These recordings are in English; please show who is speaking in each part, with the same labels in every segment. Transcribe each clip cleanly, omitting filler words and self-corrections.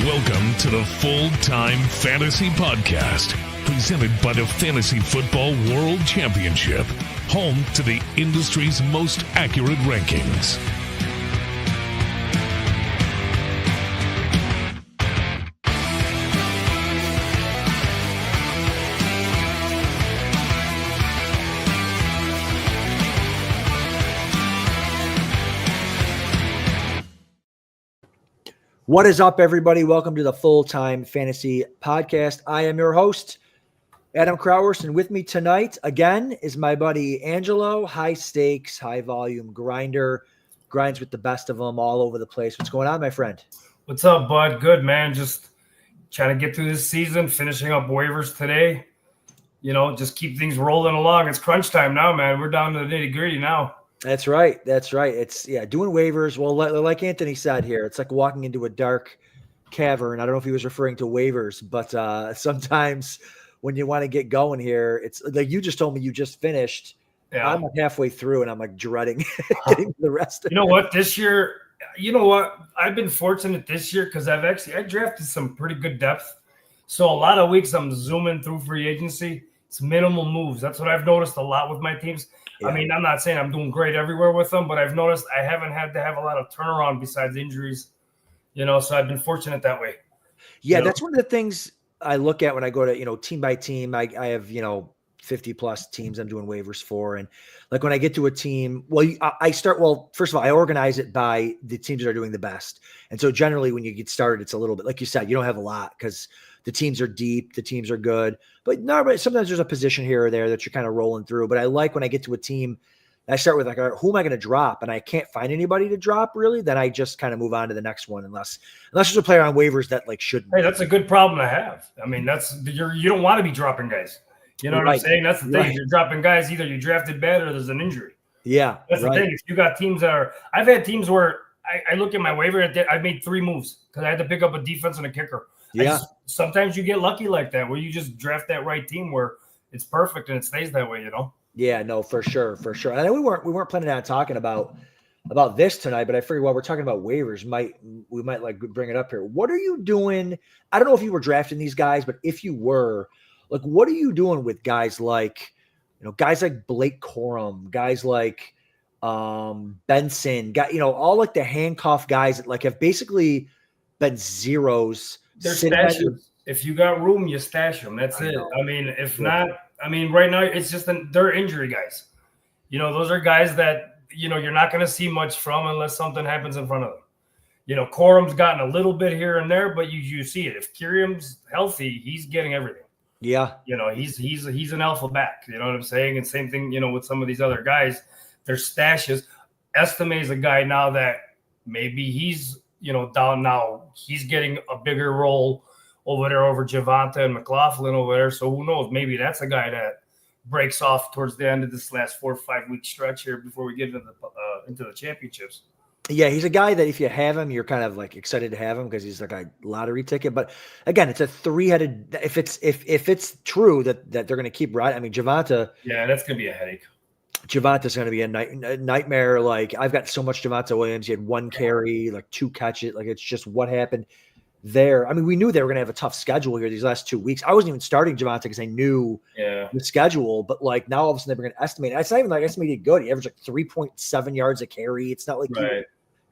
Speaker 1: Welcome to the FullTime Fantasy Podcast, presented by the Fantasy Football World Championship, home to the industry's most accurate rankings.
Speaker 2: What is up, everybody? Welcome to the FullTime Fantasy Podcast. I am your host, Adam Krautwurst, and with me tonight, again, is my buddy Angelo. High stakes, high volume grinder, grinds with the best of them all over the place. What's going on, my friend?
Speaker 3: What's up, bud? Good, man. Just trying to get through this season, finishing up waivers today. You know, just keep things rolling along. It's crunch time now, man. We're down to the nitty-gritty now.
Speaker 2: That's right. It's doing waivers. Well, like Anthony said here, it's like walking into a dark cavern. I don't know if he was referring to waivers, but sometimes when you want to get going here, it's like you just told me you just finished. Yeah. I'm like halfway through and I'm like dreading getting to the rest of it.
Speaker 3: You know what? This year, I've been fortunate this year because I drafted some pretty good depth. So a lot of weeks I'm zooming through free agency. It's minimal moves. That's what I've noticed a lot with my teams. Yeah. I mean, I'm not saying I'm doing great everywhere with them, but I've noticed I haven't had to have a lot of turnaround besides injuries, so I've been fortunate that way.
Speaker 2: Yeah, that's one of the things I look at when I go to, team by team. I have, 50 plus teams I'm doing waivers for. And like when I get to a team, first of all, I organize it by the teams that are doing the best. And so generally when you get started, it's a little bit, like you said, you don't have a lot because the teams are deep, the teams are good, but sometimes there's a position here or there that you're kind of rolling through. But I like when I get to a team, I start with like, who am I going to drop? And I can't find anybody to drop really. Then I just kind of move on to the next one unless there's a player on waivers that like shouldn't.
Speaker 3: Hey, that's a good problem to have. I mean, you don't want to be dropping guys. You know what I'm saying? That's the thing. Right. You're dropping guys, either you drafted bad or there's an injury.
Speaker 2: Yeah.
Speaker 3: That's the thing. If you got teams I've had teams where I look at my waiver and I made 3 moves because I had to pick up a defense and a kicker.
Speaker 2: Yeah.
Speaker 3: Sometimes you get lucky like that where you just draft that right team where it's perfect and it stays that way,
Speaker 2: Yeah, no, for sure. And I know we weren't planning on talking about this tonight, but I figured while we're talking about waivers, we might like bring it up here. What are you doing? I don't know if you were drafting these guys, but if you were, like, what are you doing with guys like, guys like Blake Corum, guys like Benson, all like the handcuff guys that like have basically been zeros.
Speaker 3: They're stashes. If you got room, you stash them. That's it. I mean, if not, right now it's just they're injury guys. Those are guys that, you're not going to see much from unless something happens in front of them. Corum's gotten a little bit here and there, but you see it. If Kiriam's healthy, he's getting everything.
Speaker 2: Yeah.
Speaker 3: He's an alpha back. You know what I'm saying? And same thing, with some of these other guys, their stashes. Estime is a guy now that maybe he's, down now. He's getting a bigger role over there over Javonte and McLaughlin over there. So who knows? Maybe that's a guy that breaks off towards the end of this last 4 or 5 week stretch here before we get into the championships. Yeah,
Speaker 2: he's a guy that if you have him, you're kind of like excited to have him because he's like a lottery ticket. But again, it's a 3-headed. If it's true that they're going to keep riding, Javonte.
Speaker 3: Yeah, that's going to be a headache.
Speaker 2: Javonte's going to be a nightmare. Like I've got so much Javonte Williams. He had 1 carry, like 2 catches. Like it's just what happened there. We knew they were going to have a tough schedule here these last 2 weeks. I wasn't even starting Javonte because I knew the schedule. But like now all of a sudden they're going to estimate. It's not even like estimated good. He averaged like 3.7 yards a carry. It's not like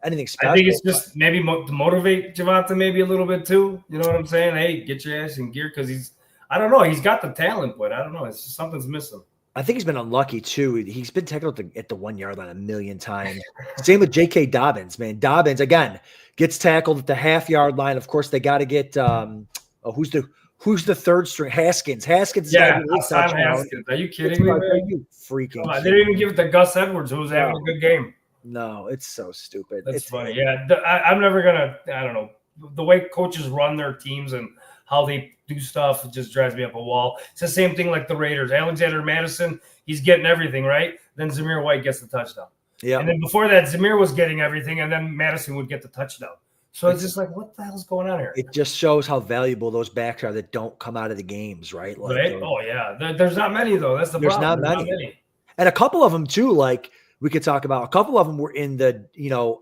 Speaker 2: anything special.
Speaker 3: I think it's just maybe to motivate Javonte maybe a little bit too. You know what I'm saying? Hey, get your ass in gear because I don't know. He's got the talent, but I don't know. It's just something's missing.
Speaker 2: I think he's been unlucky too. He's been tackled at the 1 yard line a million times. Same with J.K. Dobbins, man. Dobbins again gets tackled at the half-yard line. Of course, they got to get who's the third string? Haskins.
Speaker 3: Yeah, Haskins. Are you kidding me?
Speaker 2: Are you freaking?
Speaker 3: They didn't even give it to Gus Edwards, who was having a good game.
Speaker 2: No, it's so stupid.
Speaker 3: It's funny. Yeah, I'm never gonna. I don't know the way coaches run their teams and how they do stuff. It just drives me up a wall. It's the same thing like the Raiders. Alexander Madison, he's getting everything right. Then Zamir White gets the touchdown. Yeah. And then before that, Zamir was getting everything, and then Madison would get the touchdown. So it's just like, what the hell's going on here?
Speaker 2: It just shows how valuable those backs are that don't come out of the games, right? Like,
Speaker 3: right? Oh, yeah. There's not many, though. That's the problem.
Speaker 2: There's not many. And a couple of them, too, like we could talk about. A couple of them were in the,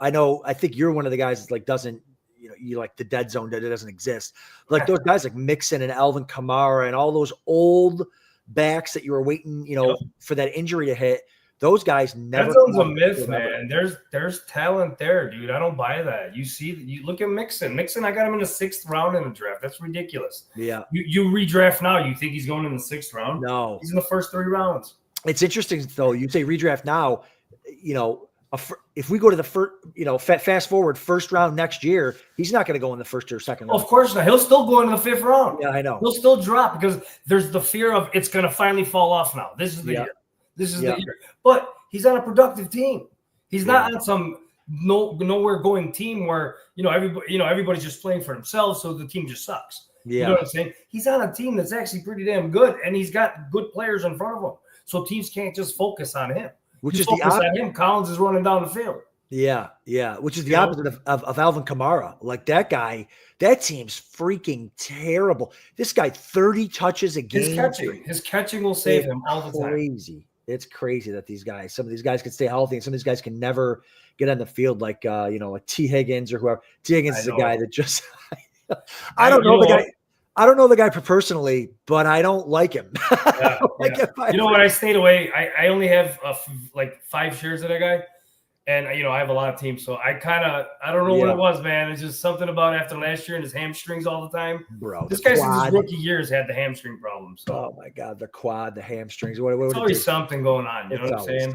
Speaker 2: I think you're one of the guys that like doesn't, you like the dead zone that doesn't exist. Like those guys like Mixon and Alvin Kamara and all those old backs that you were waiting, for that injury to hit. Those guys never.
Speaker 3: That zone's a myth, man. There's talent there, dude. I don't buy that. You look at Mixon. Mixon, I got him in the 6th round in the draft. That's ridiculous. Yeah. You redraft now. You think he's going in the 6th round?
Speaker 2: No.
Speaker 3: He's in the first 3 rounds.
Speaker 2: It's interesting though. You say redraft now. If we go to the first, fast forward 1st round next year, he's not going to go in the 1st or 2nd round.
Speaker 3: Of course not. He'll still go into the 5th round.
Speaker 2: Yeah, I know.
Speaker 3: He'll still drop because there's the fear of it's going to finally fall off now. This is the year. This is the year. But he's on a productive team. He's not on some nowhere going team where everybody's just playing for themselves, so the team just sucks. Yeah. You know what I'm saying? He's on a team that's actually pretty damn good, and he's got good players in front of him. So teams can't just focus on him.
Speaker 2: Which is the opposite.
Speaker 3: On him. Collins is running down the field.
Speaker 2: Yeah. Which is the opposite of Alvin Kamara. Like that guy, that team's freaking terrible. This guy, 30 touches a game.
Speaker 3: His catching will save him all the time.
Speaker 2: Crazy. It's crazy that some of these guys can stay healthy and some of these guys can never get on the field like T. Higgins or whoever. T. Higgins is a guy that just I don't know the guy. I don't know the guy personally, but I don't like him.
Speaker 3: When I stayed away, I only have like 5 shares of that guy. And, I have a lot of teams. So I don't know what it was, man. It's just something about after last year and his hamstrings all the time.
Speaker 2: Bro,
Speaker 3: this guy since his rookie years had the hamstring problems. So.
Speaker 2: Oh, my God. The quad, the hamstrings.
Speaker 3: It's always something going on. You know what I'm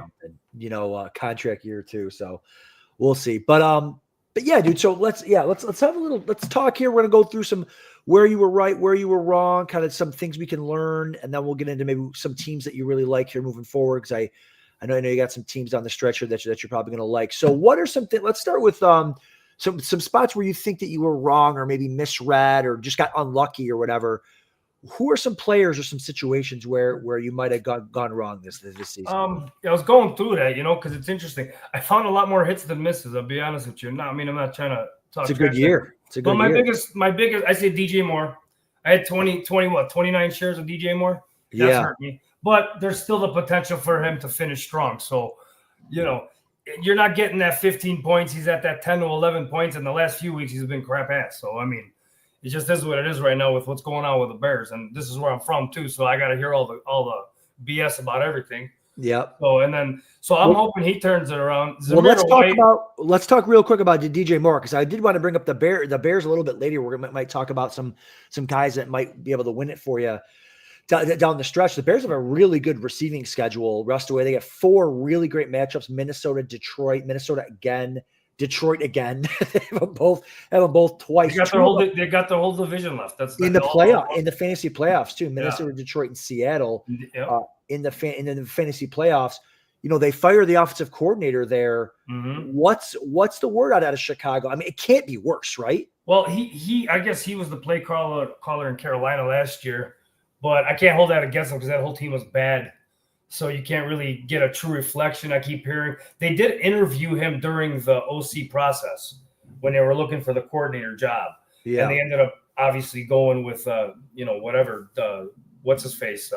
Speaker 3: saying?
Speaker 2: Contract year too. So we'll see. But yeah, dude. So let's have a little, let's talk here. We're going to go through some where you were right, where you were wrong, kind of some things we can learn. And then we'll get into maybe some teams that you really like here moving forward. Because I know you got some teams on the stretcher that you're probably going to like. So what are some things? Let's start with some spots where you think that you were wrong or maybe misread or just got unlucky or whatever. Who are some players or some situations where you might have gone wrong this season?
Speaker 3: I was going through that, because it's interesting. I found a lot more hits than misses. I'll be honest with you. I'm not trying to talk.
Speaker 2: It's a good year.
Speaker 3: But my biggest, I say DJ Moore. I had 29 shares of DJ Moore. That's hurt me. But there's still the potential for him to finish strong. So, you're not getting that 15 points. He's at that 10 to 11 points. In the last few weeks, he's been crap ass. So, it just is what it is right now with what's going on with the Bears. And this is where I'm from, too. So, I got to hear all the BS about everything.
Speaker 2: Yep.
Speaker 3: So I'm hoping he turns it around.
Speaker 2: Let's talk real quick about DJ Moore because I did want to bring up the Bears a little bit later. We might talk about some guys that might be able to win it for you down the stretch. The Bears have a really good receiving schedule. Rest away, they get 4 really great matchups: Minnesota, Detroit, Minnesota again, Detroit again. They have them both twice.
Speaker 3: They got the whole division left. That's
Speaker 2: in the fantasy playoffs too. Minnesota, Detroit, and Seattle.
Speaker 3: Yep.
Speaker 2: In the fantasy playoffs, they fire the offensive coordinator there. Mm-hmm. What's the word out of Chicago? It can't be worse, right?
Speaker 3: Well, I guess he was the play caller in Carolina last year, but I can't hold that against him because that whole team was bad. So you can't really get a true reflection. I keep hearing they did interview him during the OC process when they were looking for the coordinator job. Yeah. And they ended up obviously going with what's his face,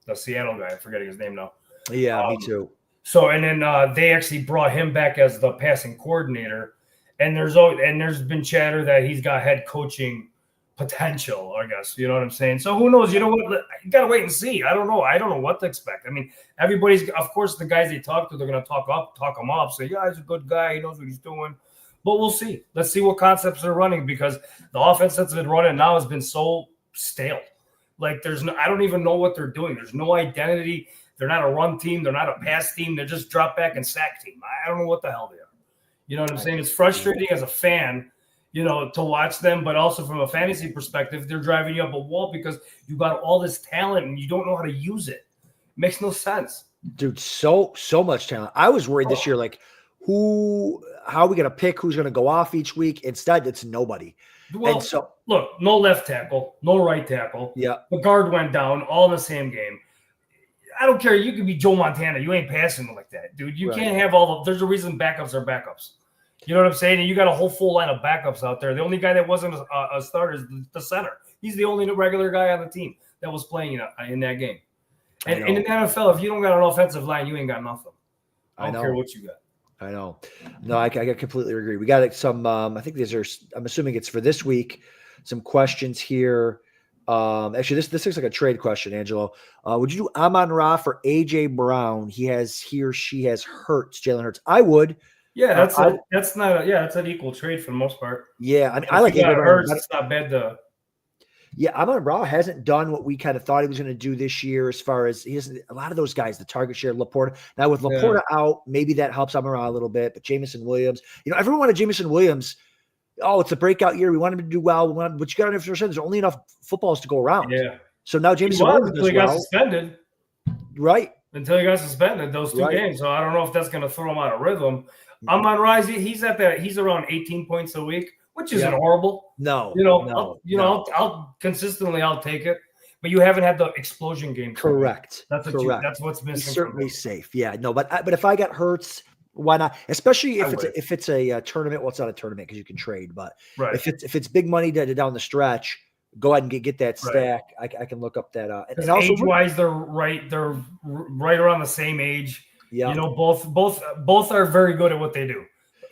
Speaker 3: the Seattle guy. I'm forgetting his name now.
Speaker 2: Yeah, me too.
Speaker 3: So and then they actually brought him back as the passing coordinator. And there's been chatter that he's got head coaching potential, I guess. You know what I'm saying? So who knows? You know what? You got to wait and see. I don't know. I don't know what to expect. Everybody's, of course, the guys they talk to, they're going to talk him up, say, yeah, he's a good guy. He knows what he's doing. But we'll see. Let's see what concepts they're running because the offense that's been running now has been so stale. Like I don't even know what they're doing. There's no identity. They're not a run team. They're not a pass team. They're just drop back and sack team. I don't know what the hell they are. You know what I'm saying? It's frustrating as a fan, to watch them, but also from a fantasy perspective, they're driving you up a wall because you got all this talent and you don't know how to use it. Makes no sense.
Speaker 2: Dude, so much talent. I was worried this year, like how are we going to pick who's going to go off each week? Instead, it's nobody.
Speaker 3: Well, and so look, no left tackle, no right tackle.
Speaker 2: Yeah.
Speaker 3: The guard went down all in the same game. I don't care. You could be Joe Montana. You ain't passing like that, dude. You can't have there's a reason backups are backups. You know what I'm saying? And you got a whole full line of backups out there. The only guy that wasn't a starter is the center. He's the only regular guy on the team that was playing in that game. And in the NFL, if you don't got an offensive line, you ain't got nothing. I don't care what you got.
Speaker 2: I know. No, I completely agree. We got some, I think these are, I'm assuming it's for this week, some questions here. Actually, this looks like a trade question, Angelo. Would you do Amon-Ra for AJ Brown? He or she has Jalen Hurts. I would.
Speaker 3: Yeah, that's an equal trade for the most part.
Speaker 2: Yeah, I mean, I like AJ Brown.
Speaker 3: Hurts, it's not bad to.
Speaker 2: Yeah, Amon-Ra hasn't done what we kind of thought he was going to do this year as far as he hasn't. A lot of those guys, the target share, Laporta. Now with Laporta out, maybe that helps Amon-Ra a little bit. But Jameson Williams, everyone wanted Jameson Williams. Oh, it's a breakout year. We want him to do well. But you got to understand, there's only enough footballs to go around.
Speaker 3: Yeah.
Speaker 2: So now Jameson Williams
Speaker 3: until he got suspended.
Speaker 2: Right.
Speaker 3: Until he got suspended those 2 games. So I don't know if that's going to throw him out of rhythm. Amon-Ra, he's around 18 points a week, which isn't horrible.
Speaker 2: No.
Speaker 3: I'll consistently take it. But you haven't had the explosion game.
Speaker 2: Correct.
Speaker 3: That's what's missing.
Speaker 2: He's certainly safe. Yeah. No, but if I got Hurts, why not? Especially if it's a tournament. Well, it's not a tournament because you can trade, but if it's big money down the stretch, go ahead and get that stack. I can look up that. And also
Speaker 3: age-wise, they're right around the same age.
Speaker 2: Yeah.
Speaker 3: Both are very good at what they do.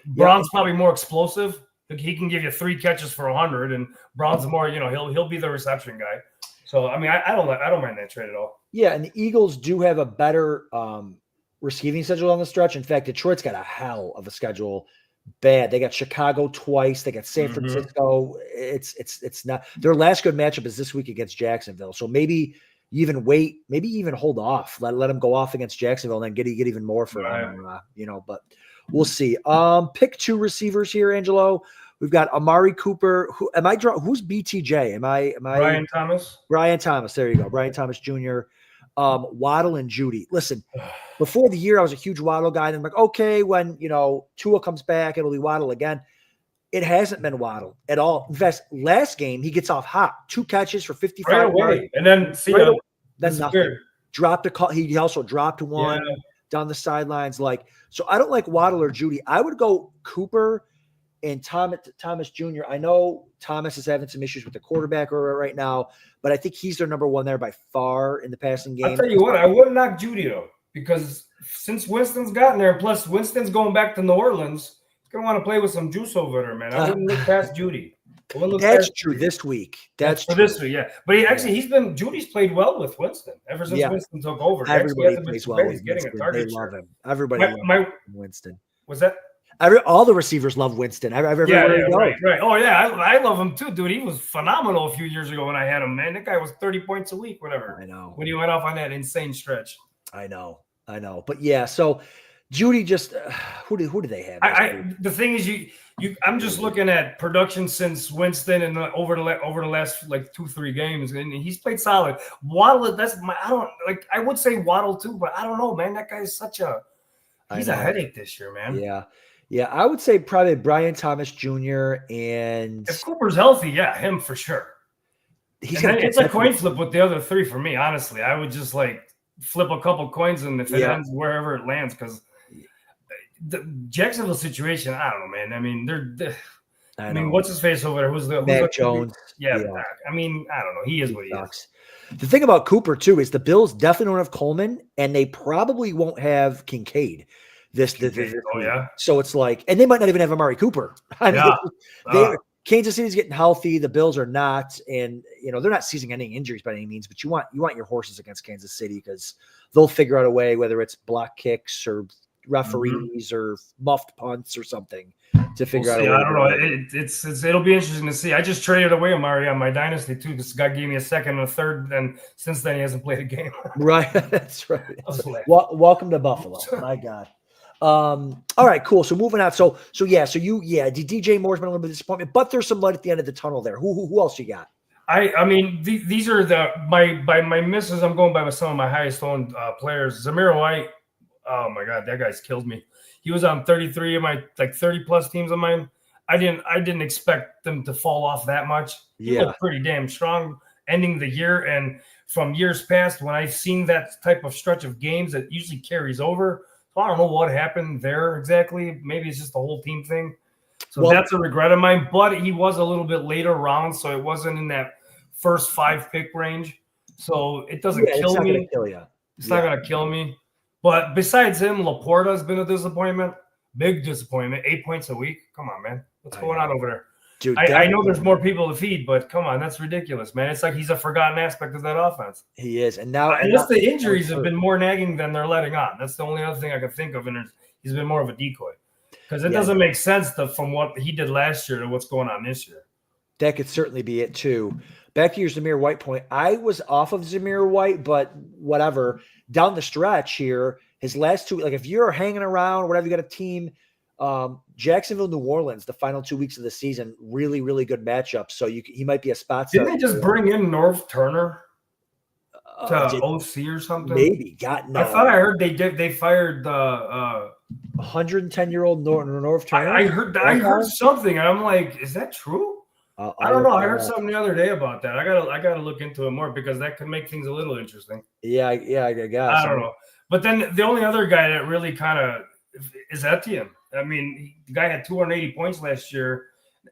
Speaker 3: Brown's probably more explosive. He can give you 3 catches for 100, and Brown's more. He'll be the reception guy. So I mean, I don't mind that trade at all.
Speaker 2: Yeah, and the Eagles do have a better receiving schedule on the stretch. In fact, Detroit's got a hell of a schedule. Bad. They got Chicago twice. They got San Francisco. It's not their last good matchup is this week against Jacksonville. So maybe you even wait. Maybe even hold off. Let them go off against Jacksonville and then get even more for But we'll see. Pick 2 receivers here, Angelo. We've got Amari Cooper. Who's BTJ? Am I
Speaker 3: Brian Thomas?
Speaker 2: Brian Thomas. There you go. Brian Thomas Jr. Waddle and Judy. Listen, before the year, I was a huge Waddle guy. And I'm like, okay, when Tua comes back, it'll be Waddle again. It hasn't been Waddle at all. In fact, last game he gets off hot, 2 catches for 55 yards,
Speaker 3: and then
Speaker 2: then nothing. Dropped a call. He also dropped one down the sidelines. So I don't like Waddle or Judy. I would go Cooper and Thomas Jr. I know Thomas is having some issues with the quarterback right now, but I think he's their number 1 there by far in the passing game.
Speaker 3: I'll tell you what, I wouldn't knock Judy though, because since Winston's gotten there, plus Winston's going back to New Orleans, he's going to want to play with some juice over there, man. I wouldn't look past Judy.
Speaker 2: That's true this week. That's true.
Speaker 3: This week, yeah. But Judy's played well with Winston ever since Winston took over.
Speaker 2: Everybody plays well with Winston. They love him. Everybody loves Winston.
Speaker 3: Was that?
Speaker 2: All the receivers love Winston.
Speaker 3: Right. Oh, yeah, I love him too, dude. He was phenomenal a few years ago when I had him, man. That guy was 30 points a week, whatever.
Speaker 2: I know.
Speaker 3: When he went off on that insane stretch.
Speaker 2: I know. But yeah, so Judy just who do they have?
Speaker 3: The thing is, I'm just looking at production since Winston and over the last 2-3 games, and he's played solid. Waddle, I would say Waddle too, but I don't know, man. That guy is he's a headache this year, man.
Speaker 2: Yeah, I would say probably Brian Thomas Jr. and
Speaker 3: if Cooper's healthy, him for sure. It's a coin flip with the other 3 for me, honestly. I would just flip a couple coins, and if it ends wherever it lands, because the Jacksonville situation, I don't know, man. I mean, what's his face over there? Who's
Speaker 2: Mac Jones?
Speaker 3: Yeah. I mean, I don't know. He is what he is.
Speaker 2: The thing about Cooper too is the Bills definitely don't have Coleman, and they probably won't have Kincaid. This so it's and they might not even have Amari Cooper. Kansas City's getting healthy, the Bills are not, and they're not seizing any injuries by any means, but you want your horses against Kansas City because they'll figure out a way, whether it's block kicks or referees or muffed punts or something, to figure out a way.
Speaker 3: I don't know. It'll be interesting to see. I just traded away Amari on my dynasty too. This guy gave me a second and a third, and since then he hasn't played a game.
Speaker 2: Right, that's right. Welcome to Buffalo. My God. All right, cool. So moving on. So DJ Moore's been a little bit of disappointment, but there's some light at the end of the tunnel there. Who else you got?
Speaker 3: I mean, these are my misses. I'm going by some of my highest owned players. Zamir White. Oh my God, that guy's killed me. He was on 33 of my 30 plus teams of mine. I didn't expect them to fall off that much. He looked pretty damn strong ending the year, and from years past when I've seen that type of stretch of games, that usually carries over. I don't know what happened there exactly. Maybe it's just the whole team thing. So that's a regret of mine. But he was a little bit later round, so it wasn't in that first 5 pick range. So it doesn't kill me.
Speaker 2: It's
Speaker 3: not going to kill me. But besides him, Laporta has been a disappointment. Big disappointment. 8 points a week. Come on, man. What's going on over there?
Speaker 2: Dude,
Speaker 3: I know there's more people to feed, but come on, that's ridiculous, man. It's like he's a forgotten aspect of that offense.
Speaker 2: He is. And now
Speaker 3: the injuries have been more nagging than they're letting on. That's the only other thing I can think of, and he's been more of a decoy. Because it doesn't make sense from what he did last year to what's going on this year.
Speaker 2: That could certainly be it too. Back to your Zamir White point. I was off of Zamir White, but whatever. Down the stretch here, his last two, like if you're hanging around or whatever, you got a team, Jacksonville, New Orleans, the final 2 weeks of the season, really, really good matchup. So he might be a spot.
Speaker 3: Didn't they just bring in North Turner to OC or something?
Speaker 2: Maybe.
Speaker 3: I thought I heard they fired the
Speaker 2: 110-year-old North Turner.
Speaker 3: I heard something, and I'm like, is that true? I don't know. I heard something the other day about that. I gotta look into it more because that could make things a little interesting.
Speaker 2: Yeah, I guess.
Speaker 3: I don't know. But then the only other guy that really kind of is Etienne. I mean, the guy had 280 points last year.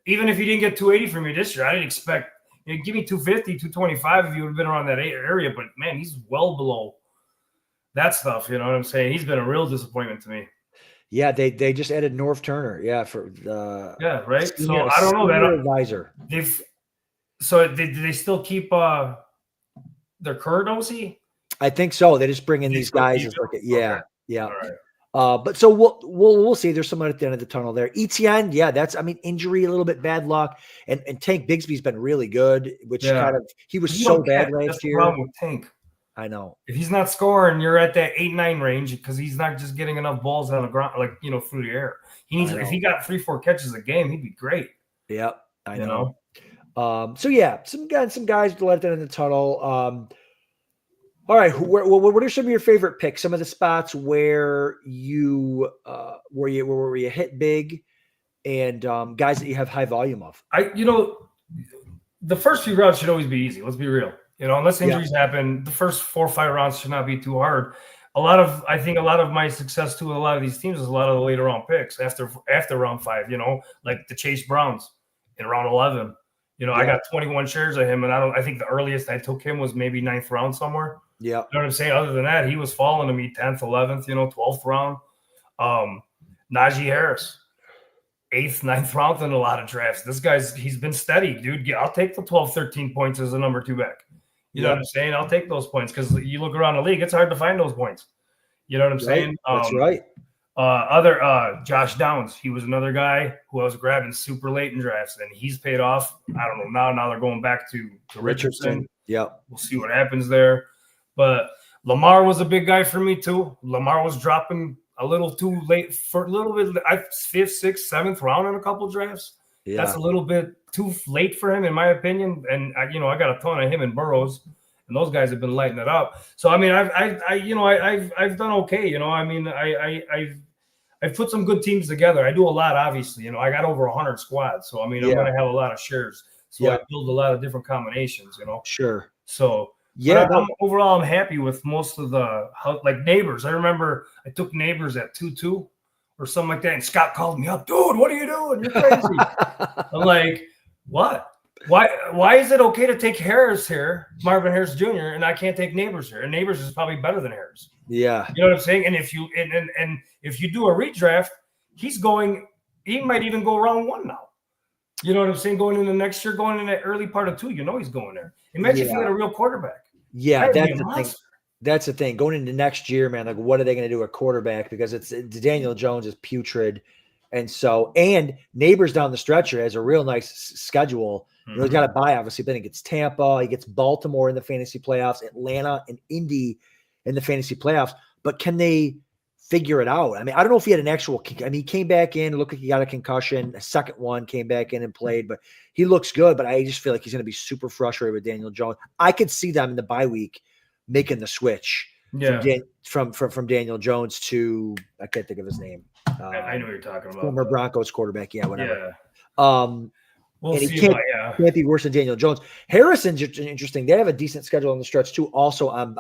Speaker 3: Even if he didn't get 280 from me this year, I didn't expect. Give me 250, 225 if you would have been around that area. But man, he's well below that stuff. You know what I'm saying? He's been a real disappointment to me.
Speaker 2: Yeah, they just added North Turner. Yeah, for
Speaker 3: right. So I don't know that
Speaker 2: advisor.
Speaker 3: Did they still keep their current OC?
Speaker 2: I think so. They just bring in these guys. Yeah.
Speaker 3: All right.
Speaker 2: But so we'll see. There's someone at the end of the tunnel there. Etienne, injury, a little bit bad luck, and Tank Bigsby's been really good, which he was so bad last year.
Speaker 3: Problem with Tank.
Speaker 2: I know.
Speaker 3: If he's not scoring, you're at that 8-9 range because he's not just getting enough balls on the ground, through the air. He needs. If he got 3-4 catches a game, he'd be great.
Speaker 2: Yep, I know. Some guys to let that in the tunnel. All right, what are some of your favorite picks? Some of the spots where you hit big, and guys that you have high volume of.
Speaker 3: The first few rounds should always be easy. Let's be real. Unless injuries happen, the first 4 or 5 rounds should not be too hard. I think a lot of my success too with a lot of these teams is a lot of the later round picks after round 5. Like the Chase Browns in round 11. I got 21 shares of him, and I think the earliest I took him was maybe 9th round somewhere.
Speaker 2: Yeah,
Speaker 3: you know what I'm saying. Other than that, he was falling to me 10th, 11th, 12th round. Najee Harris, 8th, 9th round in a lot of drafts. This he's been steady, dude. I'll take the 12, 13 points as a number 2 back. You know what I'm saying? I'll take those points because you look around the league, it's hard to find those points. You know what I'm saying?
Speaker 2: That's right.
Speaker 3: Josh Downs, he was another guy who I was grabbing super late in drafts, and he's paid off. I don't know. Now they're going back to Richardson.
Speaker 2: Yeah. We'll
Speaker 3: see what happens there. But Lamar was a big guy for me too. Lamar was dropping a little too late for a little bit. 5th, 6th, 7th round in a couple drafts. Yeah. That's a little bit too late for him, in my opinion. And I got a ton of him and Burrows, and those guys have been lighting it up. So I mean, I've done okay. I've put some good teams together. I do a lot, obviously. I got over 100 squads, so I mean, I'm going to have a lot of shares. So I build a lot of different combinations.
Speaker 2: Sure.
Speaker 3: So overall, I'm happy with most of like Neighbors. I remember I took Neighbors at 2-2 or something like that, and Scott called me up, dude. What are you doing? You're crazy. I'm like, what? Why is it okay to take Marvin Harris Jr., and I can't take Neighbors here? And Neighbors is probably better than Harris.
Speaker 2: Yeah.
Speaker 3: You know what I'm saying? And if you do a redraft, he might even go round 1 now. You know what I'm saying? Going into next year, going in the early part of 2, he's going there. Imagine if you had a real quarterback.
Speaker 2: Yeah, that's the thing. That's the thing. Going into next year, man, like what are they going to do at quarterback? Because Daniel Jones is putrid. And Neighbors down the stretcher has a real nice schedule. Mm-hmm. He's got to buy, obviously, but he gets Tampa, he gets Baltimore in the fantasy playoffs, Atlanta and Indy in the fantasy playoffs. But can they figure it out? I mean, I don't know if he had an actual – I mean, he came back in, looked like he got a concussion. A second one came back in and played, but he looks good. But I just feel like he's going to be super frustrated with Daniel Jones. I could see them in the bye week making the switch from Daniel Jones to – I can't think of his name.
Speaker 3: I know what you're talking about.
Speaker 2: Former Broncos quarterback, whatever.
Speaker 3: Yeah.
Speaker 2: And he can't be worse than Daniel Jones. Harrison's interesting. They have a decent schedule on the stretch too. Also on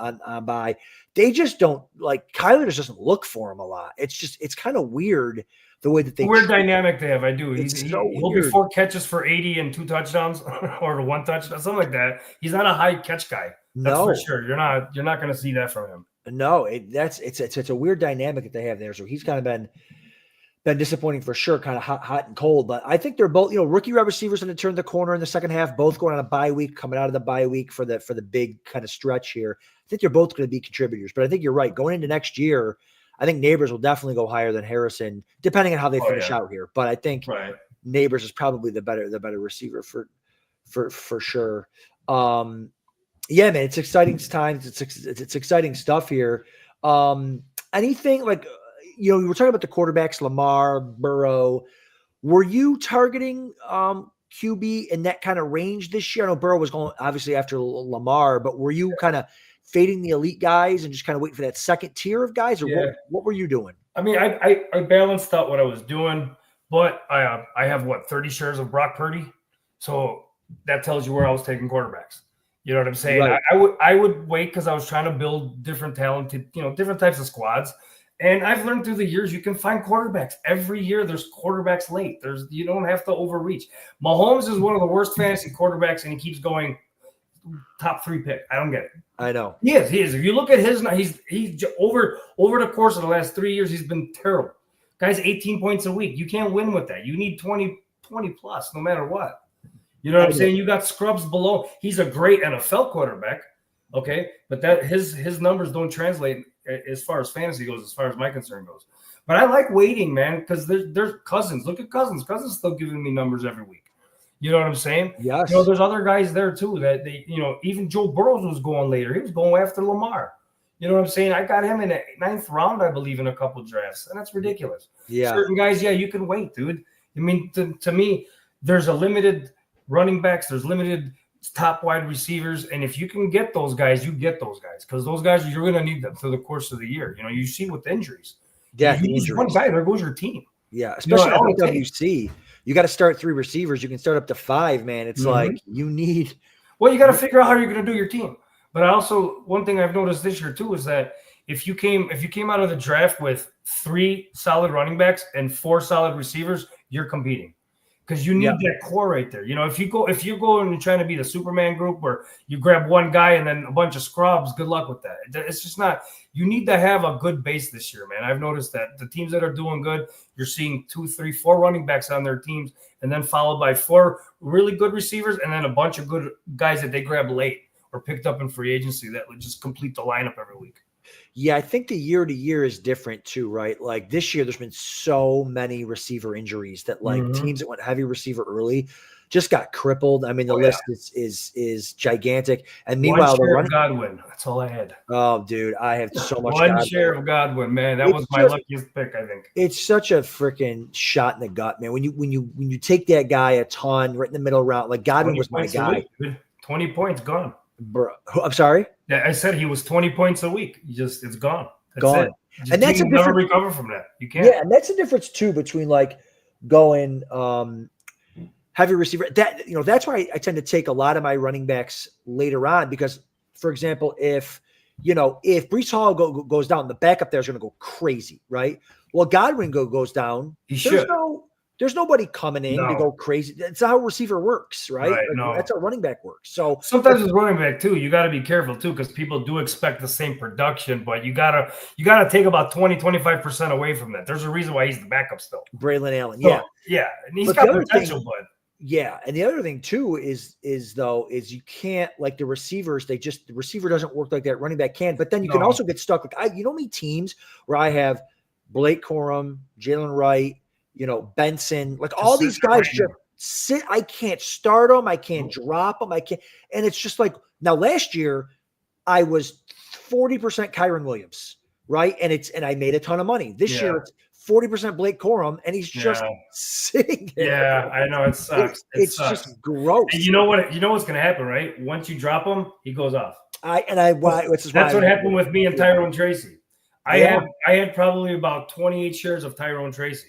Speaker 2: bye. They just don't like Kyler just doesn't look for him a lot. It's kind of weird the way that they
Speaker 3: weird dynamic they have. I do. He'll be 4 catches for 80 and 2 touchdowns or 1 touchdown, something like that. He's not a high catch guy. That's for sure. You're not going to see that from him.
Speaker 2: No, it's a weird dynamic that they have there. So he's kind of been been disappointing for sure, kind of hot and cold. But I think they're both, rookie wide receivers going to turn the corner in the second half, both going on a bye week, coming out of the bye week for the big kind of stretch here. I think they're both going to be contributors. But I think you're right. Going into next year, I think Neighbors will definitely go higher than Harrison, depending on how they finish out here. But I think Neighbors is probably the better receiver for sure. Yeah, man, it's exciting times. It's exciting stuff here. Anything like, we were talking about the quarterbacks, Lamar, Burrow. Were you targeting QB in that kind of range this year? I know Burrow was going obviously after Lamar, but were you kind of fading the elite guys and just kind of waiting for that second tier of guys, or what were you doing?
Speaker 3: I mean, I balanced out what I was doing, but I have 30 shares of Brock Purdy, so that tells you where I was taking quarterbacks. You know what I'm saying? Right. I would wait because I was trying to build different talented, different types of squads. And I've learned through the years you can find quarterbacks. Every year there's quarterbacks late. You don't have to overreach. Mahomes is one of the worst fantasy quarterbacks, and he keeps going top 3 pick. I don't get it.
Speaker 2: I know.
Speaker 3: He is. If you look at he's over the course of the last 3 years, he's been terrible. Guy's 18 points a week. You can't win with that. You need 20 plus no matter what. You know what I'm saying? You got scrubs below. He's a great NFL quarterback, okay? But that his numbers don't translate as far as fantasy goes, as far as my concern goes. But I like waiting, man, because there's Cousins. Look at Cousins. Cousins still giving me numbers every week. You know what I'm saying?
Speaker 2: Yes.
Speaker 3: There's other guys there too that even Joe Burrow was going later. He was going after Lamar. You know what I'm saying? I got him in the 9th round, I believe, in a couple of drafts, and that's ridiculous.
Speaker 2: Yeah.
Speaker 3: Certain guys, you can wait, dude. I mean, to me, there's a limited running backs, there's limited top wide receivers, and if you can get those guys, you get those guys, because those guys, you're going to need them through the course of the year. You see with injuries.
Speaker 2: Yeah,
Speaker 3: you lose one guy, there goes your team.
Speaker 2: Yeah, especially on WC. You got to start 3 receivers. You can start up to 5, man. It's like you need.
Speaker 3: Well, you got to figure out how you're going to do your team. But one thing I've noticed this year too is that if you came out of the draft with 3 solid running backs and 4 solid receivers, you're competing. Because you need that core right there. If you go and you're trying to be the Superman group where you grab one guy and then a bunch of scrubs, good luck with that. It's just not. You need to have a good base this year, man. I've noticed that the teams that are doing good, you're seeing 2, 3, 4 running backs on their teams, and then followed by 4 really good receivers, and then a bunch of good guys that they grab late or picked up in free agency that would just complete the lineup every week.
Speaker 2: Yeah, I think the year to year is different too, right? Like this year, there's been so many receiver injuries that teams that went heavy receiver early just got crippled. I mean, the list is gigantic. And meanwhile,
Speaker 3: of Godwin. That's all I had.
Speaker 2: Oh, dude, I have so much.
Speaker 3: One share of Godwin, man. That was my luckiest pick, I think.
Speaker 2: It's such a freaking shot in the gut, man. When you take that guy a ton right in the middle round, like Godwin was my guy.
Speaker 3: 20 points gone.
Speaker 2: Bro, I'm sorry.
Speaker 3: Yeah, I said he was 20 points a week. It's gone. That's
Speaker 2: gone.
Speaker 3: It.
Speaker 2: And that's
Speaker 3: never recover from that. You can't.
Speaker 2: Yeah, and that's the difference too between like going heavy receiver. That's why I tend to take a lot of my running backs later on because, for example, if Breece Hall goes down, the backup there is going to go crazy, right? Well, Godwin goes down. There's nobody coming in to go crazy. That's not how a receiver works, right? That's how running back works. So
Speaker 3: sometimes with running back too, you got to be careful too because people do expect the same production, but you gotta take about 20-25% away from that. There's a reason why he's the backup still.
Speaker 2: Braylon Allen,
Speaker 3: yeah, and he's got potential, but.
Speaker 2: Yeah, and the other thing too is you can't like the receivers. The receiver doesn't work like that running back can. But then you can also get stuck. Like me teams where I have Blake Corum, Jalen Wright. Benson, like all these guys just sit. I can't start them. I can't drop them. I can't. And it's just like now last year I was 40% Kyron Williams, right? And I made a ton of money. This year it's 40% Blake Corum, and he's just sitting there.
Speaker 3: Yeah, I know. It sucks.
Speaker 2: It's just gross.
Speaker 3: And you know what's going to happen, right? Once you drop him, he goes off.
Speaker 2: That's
Speaker 3: what happened with me and Tyrone Tracy. I had probably about 28 shares of Tyrone Tracy.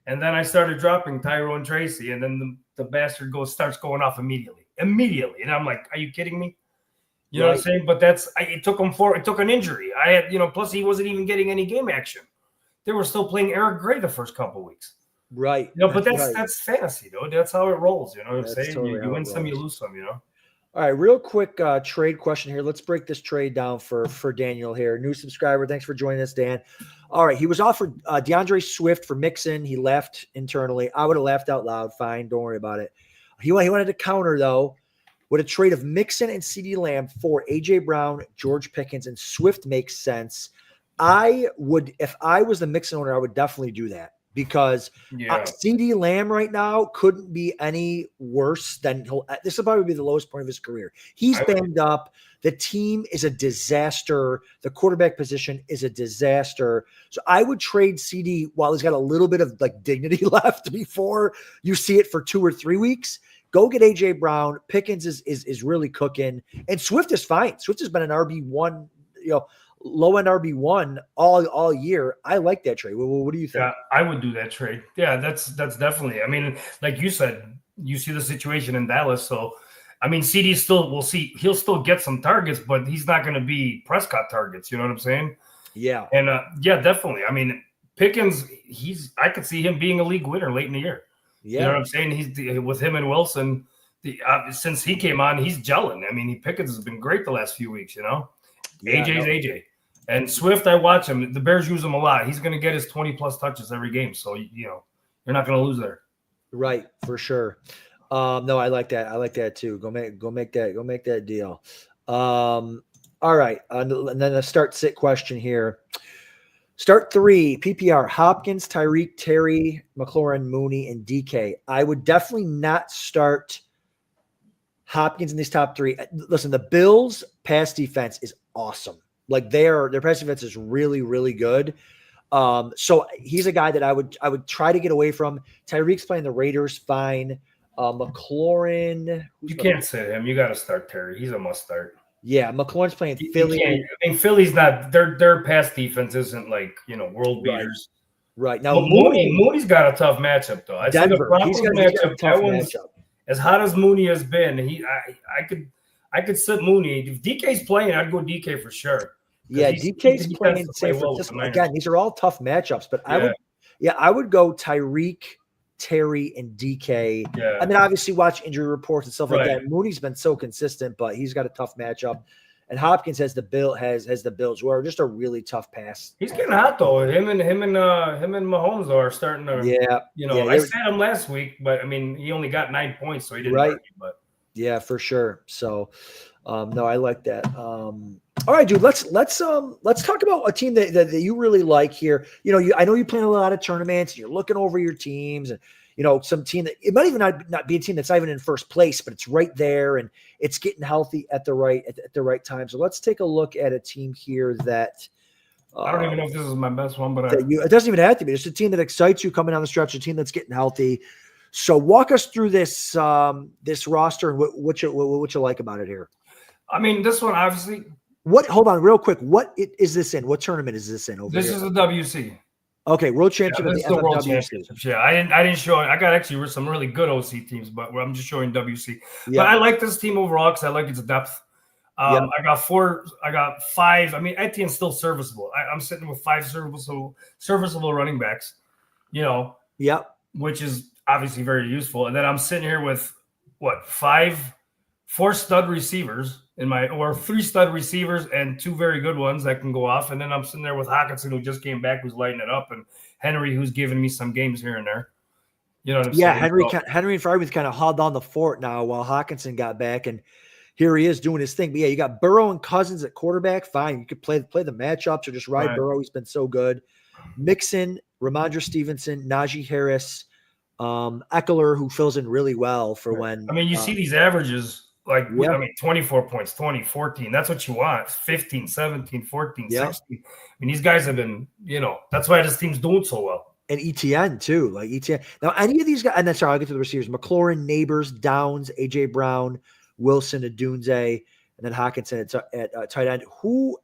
Speaker 3: And then I started dropping Tyrone Tracy, and then the bastard starts going off immediately. And I'm like, are you kidding me? You know what I'm saying? But it took an injury. I had, plus he wasn't even getting any game action. They were still playing Eric Gray the first couple of weeks.
Speaker 2: Right.
Speaker 3: But that's fantasy, though. That's how it rolls. You know what I'm saying?
Speaker 2: Totally
Speaker 3: you win some, you lose some,
Speaker 2: All All right, real quick trade question here. Let's break this trade down for Daniel here. New subscriber. Thanks for joining us, Dan. All right, he was offered DeAndre Swift for Mixon. He left internally. I would have laughed out loud. Fine, don't worry about it. He wanted to counter, though, with a trade of Mixon and CeeDee Lamb for A.J. Brown, George Pickens, and Swift makes sense. I would, if I was the Mixon owner, I would definitely do that. Because CeeDee Lamb right now couldn't be any worse than this will probably be the lowest point of his career. He's banged up. The team is a disaster. The quarterback position is a disaster. So I would trade CeeDee while he's got a little bit of like dignity left before you see it for 2 or 3 weeks. Go get A.J. Brown. Pickens is really cooking. And Swift is fine. Swift has been an RB1, low-end RB1 all year. I like that trade. What do you think?
Speaker 3: Yeah, I would do that trade. Yeah, that's definitely. I mean, like you said, you see the situation in Dallas. So, I mean, CD he'll still get some targets, but he's not going to be Prescott targets. You know what I'm saying?
Speaker 2: Yeah.
Speaker 3: And yeah, definitely. I mean, Pickens, I could see him being a league winner late in the year. Yeah. You know what I'm saying? He's with him and Wilson. Since he came on, he's gelling. I mean, Pickens has been great the last few weeks. Yeah, AJ's AJ. And Swift, I watch him. The Bears use him a lot. He's going to get his 20-plus touches every game. So, you're not going to lose there.
Speaker 2: Right, for sure. No, I like that. I like that too. Go make that deal. All right. And then a start-sit question here. Start 3, PPR, Hopkins, Tyreek, Terry, McLaurin, Mooney, and DK. I would definitely not start Hopkins in these top 3. Listen, the Bills' pass defense is awesome. Like their pass defense is really, really good. So he's a guy that I would try to get away from. Tyreek's playing the Raiders fine. McLaurin.
Speaker 3: You can't sit him. You got to start Terry. He's a must start.
Speaker 2: Yeah, McLaurin's playing Philly.
Speaker 3: I mean, Philly's not their pass defense isn't like world beaters.
Speaker 2: Right now,
Speaker 3: but Mooney's got a tough matchup though. I think
Speaker 2: he's got a tough matchup.
Speaker 3: As hot as Mooney has been, I could sit Mooney. If DK's playing, I'd go DK for sure.
Speaker 2: Yeah, DK's playing in San Francisco. Again, these are all tough matchups, but I would go Tyreek, Terry, and DK. Yeah. I mean, obviously watch injury reports and stuff like that. Mooney's been so consistent, but he's got a tough matchup. And Hopkins has the Bills, who are just a really tough pass.
Speaker 3: He's getting hot though. Him and Mahomes are starting to. Yeah. I said him last week, but I mean, he only got 9 points, so he didn't. Right. But
Speaker 2: yeah, for sure. So, no, I like that. All right, dude. Let's talk about a team that you really like here. I know you play in a lot of tournaments. And you're looking over your teams, and some team that it might even not be a team that's not even in first place, but it's right there and it's getting healthy at the right time. So let's take a look at a team here that
Speaker 3: I don't even know if this is my best one, but
Speaker 2: it doesn't even have to be. It's a team that excites you coming down the stretch. A team that's getting healthy. So walk us through this roster and what you like about it here.
Speaker 3: I mean, this one obviously.
Speaker 2: Hold on, real quick. What is this in? What tournament is this in?
Speaker 3: This is a WC.
Speaker 2: Okay, World Championship.
Speaker 3: Yeah, this is the World Championship. Yeah, I didn't show. I got actually some really good OC teams, but I'm just showing WC. Yeah. But I like this team overall because I like its depth. I got 5. I mean, Etienne's still serviceable. I'm sitting with 5 serviceable running backs. Which is obviously very useful. And then I'm sitting here with 4 stud receivers. 3 stud receivers and 2 very good ones that can go off. And then I'm sitting there with Hockenson, who just came back, who's lighting it up, and Henry, who's giving me some games here and there. You know what I'm saying?
Speaker 2: Yeah, Henry and Fairbanks kind of hauled down the fort now while Hockenson got back, and here he is doing his thing. But yeah, you got Burrow and Cousins at quarterback. Fine, you could play the matchups or just ride Burrow. He's been so good. Mixon, Ramondre Stevenson, Najee Harris, Eckler, who fills in really well for when.
Speaker 3: I mean, you see these averages. I mean, 24 points, 20, 14. That's what you want. 15, 17, 14, 16. I mean, these guys have been, that's why this team's doing so well.
Speaker 2: And ETN, too. Like ETN. Now, any of these guys, and then, sorry, I'll get to the receivers. McLaurin, Neighbors, Downs, A.J. Brown, Wilson, Adunze, and then Hockenson at tight end.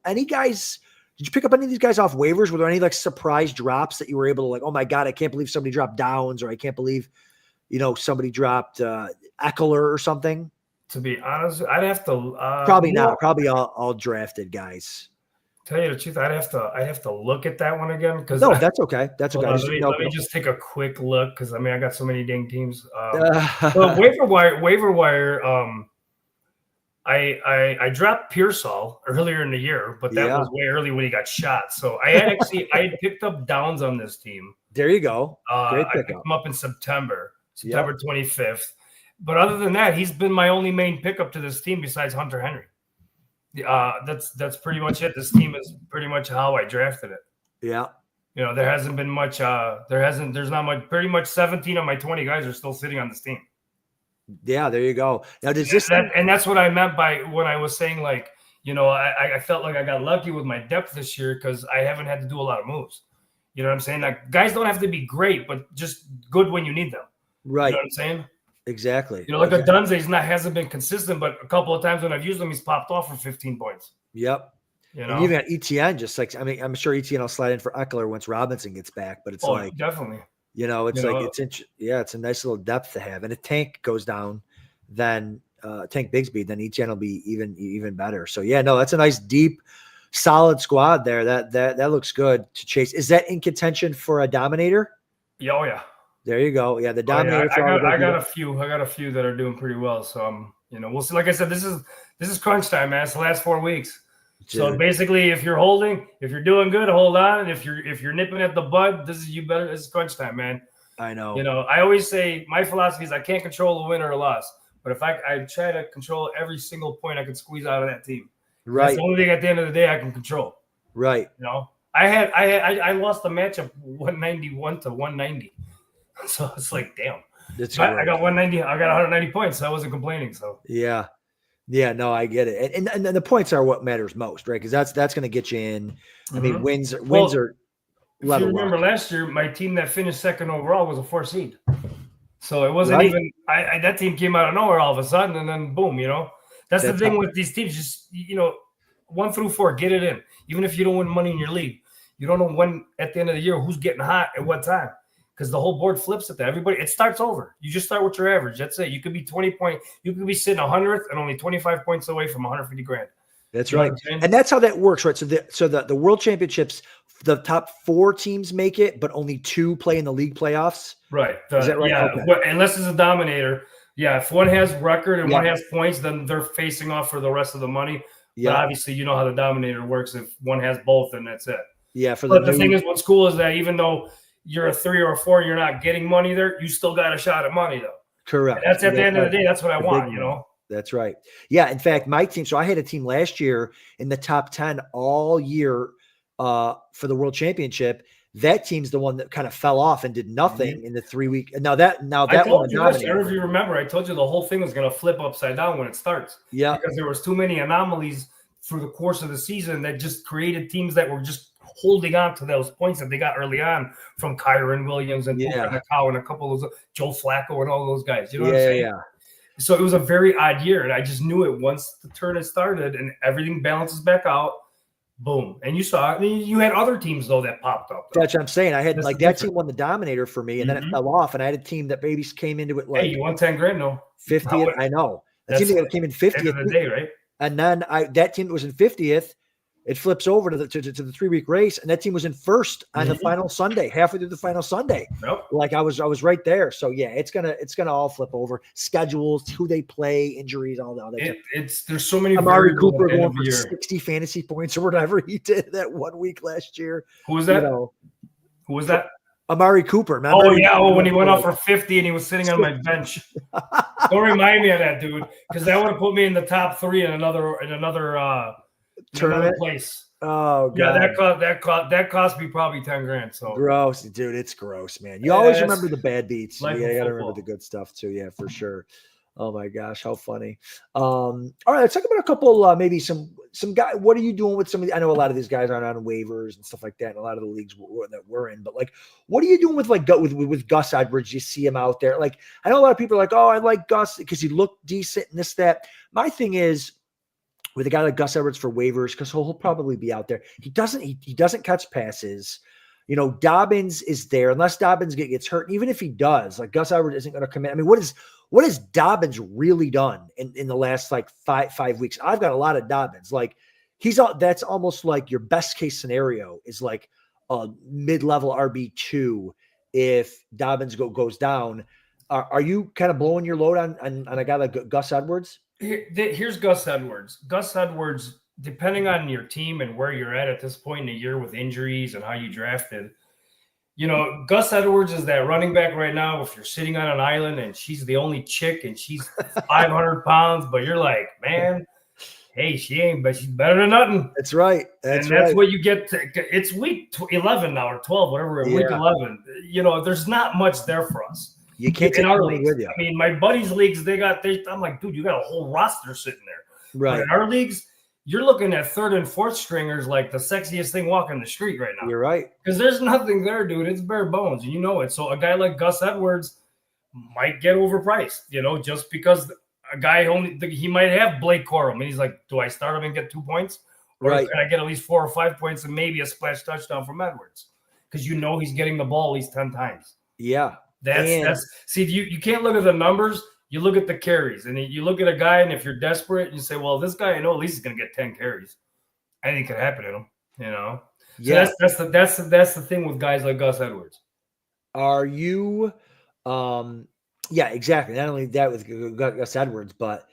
Speaker 2: Any guys, did you pick up any of these guys off waivers? Were there any, surprise drops that you were able to, oh, my God, I can't believe somebody dropped Downs, or I can't believe, somebody dropped Eckler or something?
Speaker 3: To be honest, I'd have to
Speaker 2: probably not. Probably all drafted guys.
Speaker 3: Tell you the truth, I'd have to look at that one again because
Speaker 2: that's okay. That's okay.
Speaker 3: Let me just take a quick look because I got so many dang teams. Well, waiver wire. I dropped Pearsall earlier in the year, but that was way early when he got shot. So I had picked up Downs on this team.
Speaker 2: There you go. Great
Speaker 3: I
Speaker 2: pickup.
Speaker 3: picked him up in September 25th. But other than that, he's been my only main pickup to this team besides Hunter Henry. That's pretty much it. This team is pretty much how I drafted it.
Speaker 2: Yeah.
Speaker 3: There hasn't been much. There's not much. Pretty much 17 of my 20 guys are still sitting on this team.
Speaker 2: Yeah, there you go. Now, does this
Speaker 3: and that's what I meant by when I was saying, like, I felt like I got lucky with my depth this year because I haven't had to do a lot of moves. You know what I'm saying? Like, guys don't have to be great, but just good when you need them.
Speaker 2: Right.
Speaker 3: You know what I'm saying?
Speaker 2: Exactly.
Speaker 3: Like a Dunze hasn't been consistent, but a couple of times when I've used him, he's popped off for 15 points.
Speaker 2: Yep. And even at ETN, just like, I mean, I'm sure ETN will slide in for Eckler once Robinson gets back, but it's
Speaker 3: definitely.
Speaker 2: It's a nice little depth to have. And if Tank goes down, then Tank Bigsby, then ETN will be even better. So that's a nice, deep, solid squad there. That looks good to chase. Is that in contention for a Dominator?
Speaker 3: Yeah, oh yeah.
Speaker 2: There you go. Yeah, the Dominator.
Speaker 3: I got a few that are doing pretty well. So we'll see. Like I said, this is crunch time, man. It's the last 4 weeks. Dude. So basically, if you're doing good, hold on. And if you're nipping at the bud, this is crunch time, man.
Speaker 2: I know.
Speaker 3: I always say my philosophy is I can't control a win or a loss, but if I try to control every single point I can squeeze out of that team. Right. That's the only thing at the end of the day I can control.
Speaker 2: Right.
Speaker 3: I lost the matchup 191 to 190. So it's like, damn. I got 190. I got 190 points. So I wasn't complaining. So
Speaker 2: yeah, no, I get it. And the points are what matters most, right? Because that's going to get you in. I mean, wins are.
Speaker 3: If you remember last year, my team that finished second overall was a 4 seed. So it wasn't even. That team came out of nowhere all of a sudden, and then boom. That's the thing with these teams. Just 1 through 4, get it in. Even if you don't win money in your league, you don't know when at the end of the year who's getting hot at what time. Because the whole board flips at that. It starts over. You just start with your average. That's it. You could be 20 point. You could be sitting 100th and only 25 points away from 150 grand.
Speaker 2: That's right. And that's how that works, right? So the World Championships, the top 4 teams make it, but only 2 play in the league playoffs.
Speaker 3: Right.
Speaker 2: Is that right?
Speaker 3: Yeah. Okay. Unless it's a Dominator. Yeah. If one has record and one has points, then they're facing off for the rest of the money. Yeah. But obviously, you know how the Dominator works. If one has both, then that's it.
Speaker 2: Yeah.
Speaker 3: But the thing is, what's cool is that even though you're a 3 or a 4, you're not getting money there, you still got a shot at money though.
Speaker 2: Correct.
Speaker 3: And that's at the end of the day. That's what I want,
Speaker 2: That's right. Yeah. In fact, my team. So I had a team last year in the top 10 all year for the World Championship. That team's the one that kind of fell off and did nothing in the 3 week. Now that
Speaker 3: I told you this, if you remember, I told you the whole thing was going to flip upside down when it starts.
Speaker 2: Yeah.
Speaker 3: Because there was too many anomalies through the course of the season that just created teams that were just holding on to those points that they got early on from Kyron Williams and Nakao and a couple of those, Joe Flacco and all those guys. You know what I'm saying? Yeah. So it was a very odd year, and I just knew it once the turn had started and everything balances back out. Boom. And you saw it. I mean, you had other teams, though, that popped up.
Speaker 2: That's what I'm saying. I had that team won the Dominator for me, and then it fell off, and I had a team that maybe came into it like.
Speaker 3: Hey, you won 10 grand, though.
Speaker 2: 50th. I know. The team that came in 50th.
Speaker 3: End of the day, right?
Speaker 2: And then that team that was in 50th, it flips over to the 3 week race, and that team was in first on the final Sunday, halfway through the final Sunday.
Speaker 3: Yep.
Speaker 2: Like I was right there. So yeah, it's gonna all flip over. Schedules, who they play, injuries, all that.
Speaker 3: There's so many.
Speaker 2: Amari Cooper going for 60 fantasy points or whatever he did that 1 week last year.
Speaker 3: Who was that? Who was that?
Speaker 2: Amari Cooper.
Speaker 3: Remember? Oh yeah, when he went off for 50 and he was sitting on my bench. Don't remind me of that, dude, because that would have put me in the top 3 in another tournament place.
Speaker 2: Oh god.
Speaker 3: Yeah, that cost me probably 10 grand. So
Speaker 2: gross, dude. It's gross, man. You always remember the bad beats. You gotta remember the good stuff too. Yeah, for sure. Oh my gosh, how funny. All right, let's talk about a couple, maybe some guy. What are you doing with some of the, I know a lot of these guys aren't on waivers and stuff like that, and a lot of the leagues that we're in, but like, what are you doing with with Gus Edwards? You see him out there. Like, I know a lot of people are like, oh, I like Gus because he looked decent and this, that. My thing is, with a guy like Gus Edwards for waivers, because he'll probably be out there. He doesn't catch passes. Dobbins is there unless Dobbins gets hurt. And even if he does, like Gus Edwards isn't going to come in. I mean, what has Dobbins really done in the last like five weeks? I've got a lot of Dobbins. Like that's almost like your best case scenario is like a mid-level RB2 if Dobbins goes down. Are you kind of blowing your load on a guy like Gus Edwards?
Speaker 3: Here's Gus Edwards. Gus Edwards, depending on your team and where you're at this point in the year with injuries and how you drafted, Gus Edwards is that running back right now. If you're sitting on an island and she's the only chick and she's 500 pounds, but you're like, man, hey, but she's better than nothing.
Speaker 2: That's right.
Speaker 3: That's
Speaker 2: right.
Speaker 3: what you get. It's week 11 now or 12, whatever. Week 11. There's not much there for us.
Speaker 2: You can't take
Speaker 3: our
Speaker 2: leagues with you.
Speaker 3: I mean, my buddies' leagues, I'm like, dude, you got a whole roster sitting there.
Speaker 2: Right.
Speaker 3: But in our leagues, you're looking at third and fourth stringers like the sexiest thing walking the street right now.
Speaker 2: You're right.
Speaker 3: Because there's nothing there, dude. It's bare bones. And you know it. So a guy like Gus Edwards might get overpriced, just because a guy he might have Blake Corum. And he's like, do I start him and get 2 points? Or can I get at least 4 or 5 points and maybe a splash touchdown from Edwards? Because he's getting the ball at least 10 times.
Speaker 2: Yeah.
Speaker 3: See, you can't look at the numbers. You look at the carries, and you look at a guy, and if you're desperate, you say, well, this guy, I know at least he's going to get 10 carries. Anything could happen to him, So
Speaker 2: yeah.
Speaker 3: That's the thing with guys like Gus Edwards.
Speaker 2: Are you yeah, exactly. Not only that with Gus Edwards, but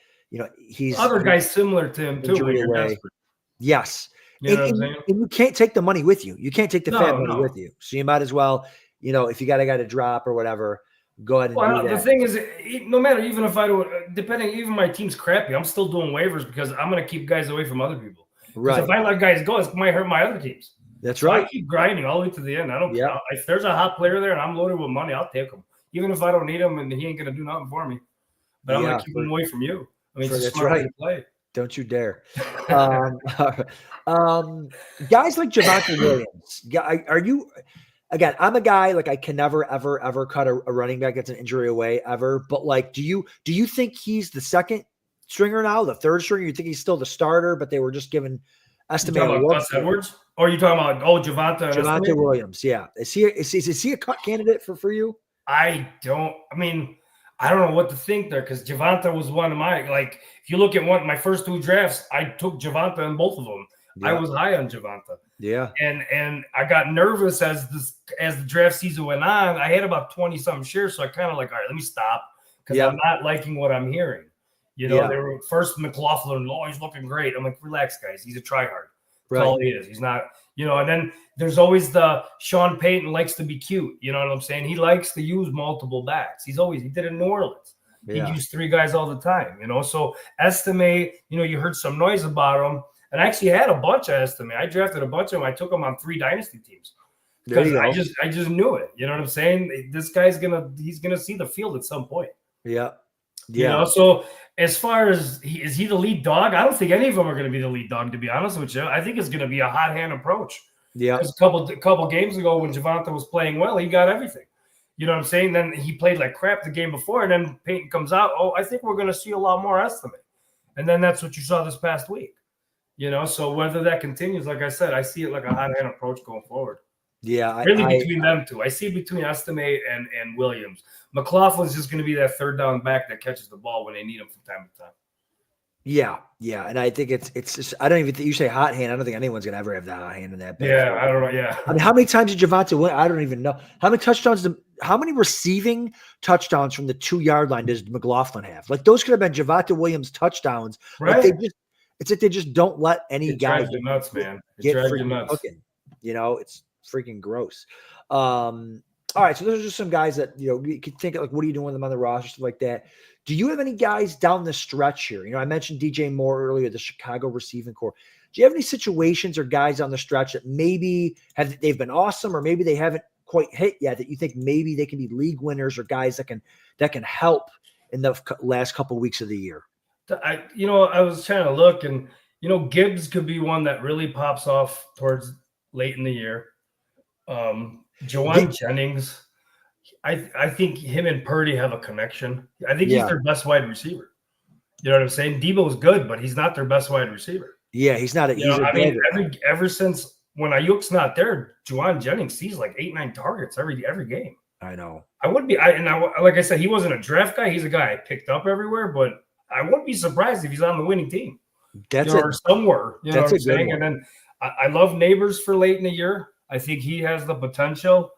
Speaker 2: he's
Speaker 3: other guys similar to him too when you're desperate.
Speaker 2: Yes.
Speaker 3: You know what I'm saying?
Speaker 2: And you can't take the money with you. You can't take the fat money with you. So you might as well, if you got a guy to drop or whatever, go ahead and do that.
Speaker 3: The thing is, no matter, even if I do, even my team's crappy, I'm still doing waivers because I'm going to keep guys away from other people. Right. If I let guys go, it might hurt my other teams.
Speaker 2: That's right.
Speaker 3: I keep grinding all the way to the end. I don't care. If there's a hot player there and I'm loaded with money, I'll take him. Even if I don't need him and he ain't going to do nothing for me. But I'm going to keep him away from you. I mean, it's smart way to play.
Speaker 2: Don't you dare. Guys like Javonte Williams, are you – again, I'm a guy, like, I can never, ever, ever cut a running back that's an injury away ever. But, like, do you think he's the second stringer now, the third stringer? You think he's still the starter, but they were just given estimated work?
Speaker 3: Gus Edwards? Or are you talking about,
Speaker 2: Javonte Williams, yeah. Is he a cut candidate for you?
Speaker 3: I don't know what to think there because Javonte was one of my, like, if you look at my first 2 drafts, I took Javonte in both of them. Yeah. I was high on Javonte.
Speaker 2: Yeah.
Speaker 3: And I got nervous as the draft season went on. I had about 20-something shares, so I kind of like, all right, let me stop because I'm not liking what I'm hearing. They were first McLaughlin, he's looking great. I'm like, relax, guys. He's a tryhard. That's all he is. He's not, and then there's always the Sean Payton likes to be cute. You know what I'm saying? He likes to use multiple backs. He did it in New Orleans. Yeah. He'd use 3 guys all the time, So Estime, you heard some noise about him. And I actually had a bunch of Estime. I drafted a bunch of them. I took them on 3 dynasty teams. Because I just knew it. You know what I'm saying? This guy's he's gonna see the field at some point.
Speaker 2: Yeah. Yeah.
Speaker 3: So as far as is he the lead dog? I don't think any of them are going to be the lead dog, to be honest with you. I think it's going to be a hot hand approach.
Speaker 2: Yeah.
Speaker 3: Because a couple games ago when Javonte was playing well, he got everything. You know what I'm saying? Then he played like crap the game before, and then Peyton comes out. Oh, I think we're going to see a lot more Estime. And then that's what you saw this past week. So whether that continues, like I said, I see it like a hot hand approach going forward.
Speaker 2: Yeah.
Speaker 3: Between them two. I see between Estime and Williams. McLaughlin's just going to be that third down back that catches the ball when they need him from time to time.
Speaker 2: Yeah. Yeah. And I think it's just, I don't even think you say hot hand. I don't think anyone's going to ever have that hot hand in that.
Speaker 3: Yeah. I don't know. Yeah.
Speaker 2: I mean, how many times did Javonte win? I don't even know. How many receiving touchdowns from the 2-yard line does McLaughlin have? Like, those could have been Javonte Williams touchdowns.
Speaker 3: Right.
Speaker 2: Like, it's like they just don't let any guy
Speaker 3: drives you nuts, man.
Speaker 2: Get freaking nuts. Cooking. It's freaking gross. All right, so those are just some guys that, you could think of, like, what are you doing with them on the roster, stuff like that. Do you have any guys down the stretch here? I mentioned DJ Moore earlier, the Chicago receiving corps. Do you have any situations or guys on the stretch that maybe they've been awesome, or maybe they haven't quite hit yet, that you think maybe they can be league winners or guys that can help in the last couple of weeks of the year?
Speaker 3: I was trying to look, and Gibbs could be one that really pops off towards late in the year. Juwan Jennings, I think him and Purdy have a connection. I think he's their best wide receiver. You know what I'm saying? Debo's good, but he's not their best wide receiver.
Speaker 2: Yeah, he's not.
Speaker 3: Ever since when Ayuk's not there, Juwan Jennings sees like 8-9 targets every game.
Speaker 2: I know.
Speaker 3: I wouldn't be. Like I said, he wasn't a draft guy. He's a guy I picked up everywhere, but I wouldn't be surprised if he's on the winning team. Or somewhere. You know what I'm saying? And then I love Neighbors for late in the year. I think he has the potential.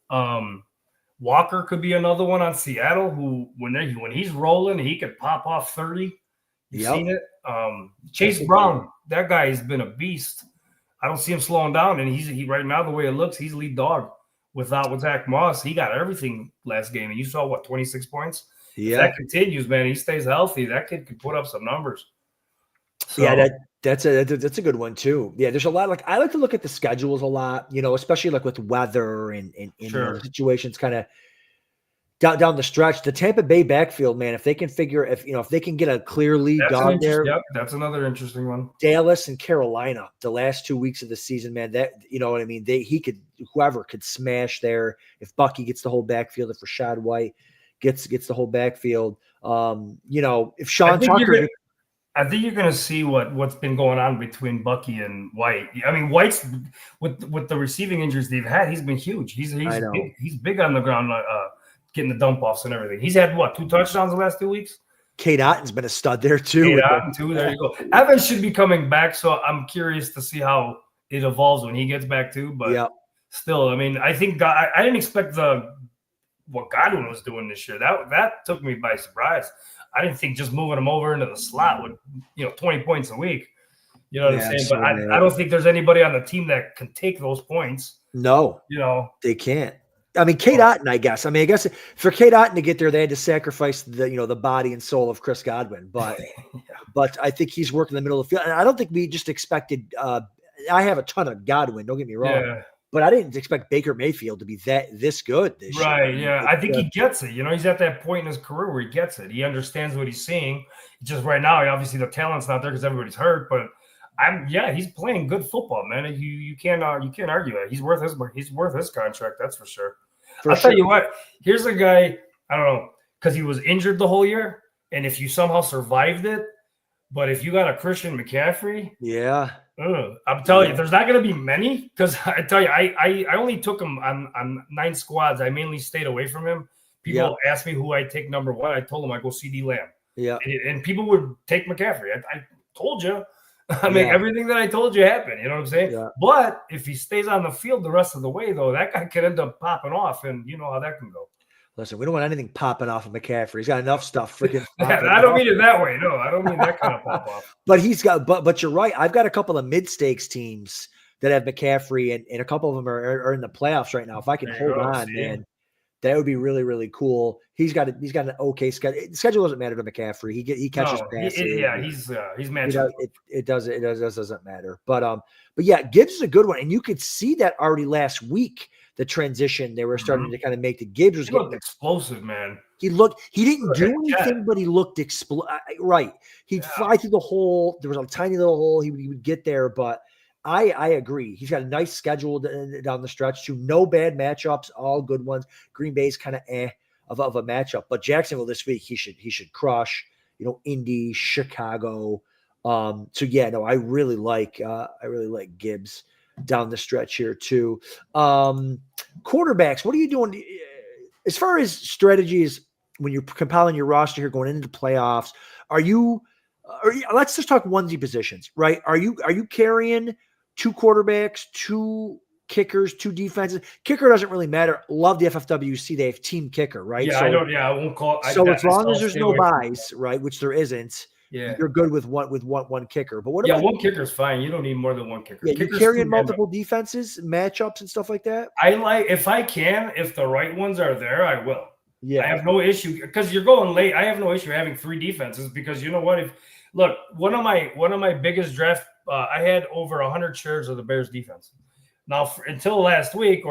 Speaker 3: Walker could be another one on Seattle who, when he's rolling, he could pop off 30. You've
Speaker 2: Yep.
Speaker 3: seen it. Chase Brown, that guy has been a beast. I don't see him slowing down, and he right now, the way it looks, he's lead dog. With Zach Moss, he got everything last game, and you saw 26 points.
Speaker 2: Yeah.
Speaker 3: If that continues, man, he stays healthy. That kid could put up some numbers. So,
Speaker 2: yeah, that's a good one too. Yeah, there's a lot. Like I like to look at the schedules a lot, especially like with weather and situations kind of down the stretch. The Tampa Bay backfield, man, if they can if they can get a clear lead dog there.
Speaker 3: Yep, that's another interesting one.
Speaker 2: Dallas and Carolina, the last 2 weeks of the season, man, that you know what I mean. Whoever could smash there if Bucky gets the whole backfield, if Rashad White gets the whole backfield. If Sean Tucker.
Speaker 3: I think you're going to see what's been going on between Bucky and White. I mean, White's with the receiving injuries they've had, he's been huge. He's big on the ground, getting the dump offs and everything. He's had 2 touchdowns the last 2 weeks.
Speaker 2: Kate Otten's been a stud there too.
Speaker 3: Kate Otten too. There you go. Evans should be coming back, so I'm curious to see how it evolves when he gets back too. But still, I mean, I think I didn't expect what Godwin was doing this year. That took me by surprise. I didn't think just moving him over into the slot would, 20 points a week. You know what I'm saying? But I don't think there's anybody on the team that can take those points.
Speaker 2: No, they can't. I mean, Kate Otten, I guess for Kate Otten to get there, they had to sacrifice the body and soul of Chris Godwin. But but I think he's working in the middle of the field. And I don't think we just expected. I have a ton of Godwin. Don't get me wrong. Yeah. But I didn't expect Baker Mayfield to be this good this year.
Speaker 3: Right, yeah. I think he gets it. He's at that point in his career where he gets it. He understands what he's seeing. Just right now, obviously the talent's not there because everybody's hurt. But he's playing good football, man. You can't argue that. He's worth his contract, that's for sure. I'll tell you what, here's a guy, I don't know, because he was injured the whole year. And if you somehow survived it, but if you got a Christian McCaffrey, I'm telling you, there's not going to be many because I tell you, I only took him on 9 squads. I mainly stayed away from him. People asked me who I'd take number 1. I told them I go CD Lamb. Yeah, and people would take McCaffrey. I told you. I mean, everything that I told you happened. You know what I'm saying? Yeah. But if he stays on the field the rest of the way, though, that guy could end up popping off, and you know how that can go.
Speaker 2: Listen, we don't want anything popping off of McCaffrey. He's got enough stuff freaking.
Speaker 3: I don't mean it that way. No, I don't mean that kind of pop off.
Speaker 2: But he's got. But you're right. I've got a couple of mid-stakes teams that have McCaffrey, and a couple of them are in the playoffs right now. If I can hold on, man, that would be really, really cool. He's got an okay schedule. The schedule doesn't matter to McCaffrey. He catches passes.
Speaker 3: He's matched.
Speaker 2: It doesn't matter. But yeah, Gibbs is a good one, and you could see that already last week. The transition they were starting to kind of make. The Gibbs was
Speaker 3: getting explosive, man.
Speaker 2: He didn't do anything, but he looked right. He'd fly through the hole. There was a tiny little hole. He would get there, but I agree. He's got a nice schedule down the stretch too. No bad matchups, all good ones. Green Bay's kind of a matchup, but Jacksonville this week he should crush. Indy, Chicago. I really like Gibbs down the stretch here too. Quarterbacks, what are you doing as far as strategies when you're compiling your roster here going into the playoffs? Let's just talk onesie positions, right? Are you carrying 2 quarterbacks, 2 kickers, 2 defenses? Kicker doesn't really matter. Love the FFWC. They have team kicker, right?
Speaker 3: Yeah, I won't call.
Speaker 2: So as long as there's no buys, right, which there isn't. Yeah, you're good with one kicker. But what about
Speaker 3: one kicker is fine. You don't need more than one kicker.
Speaker 2: Yeah, you carrying multiple defenses, matchups, and stuff like that.
Speaker 3: If the right ones are there, I will. Yeah, I have no issue because you're going late. I have no issue having 3 defenses because you know what? One of my biggest draft, I had over 100 shares of the Bears defense. Now until last week,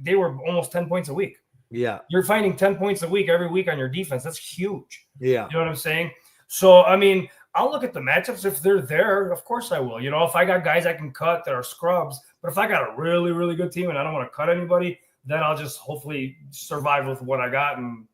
Speaker 3: they were almost 10 points a week. Yeah, you're finding 10 points a week every week on your defense. That's huge. Yeah, you know what I'm saying. So, I mean, I'll look at the matchups. If they're there, of course I will. If I got guys I can cut that are scrubs, but if I got a really, really good team and I don't want to cut anybody, then I'll just hopefully survive with what I got. And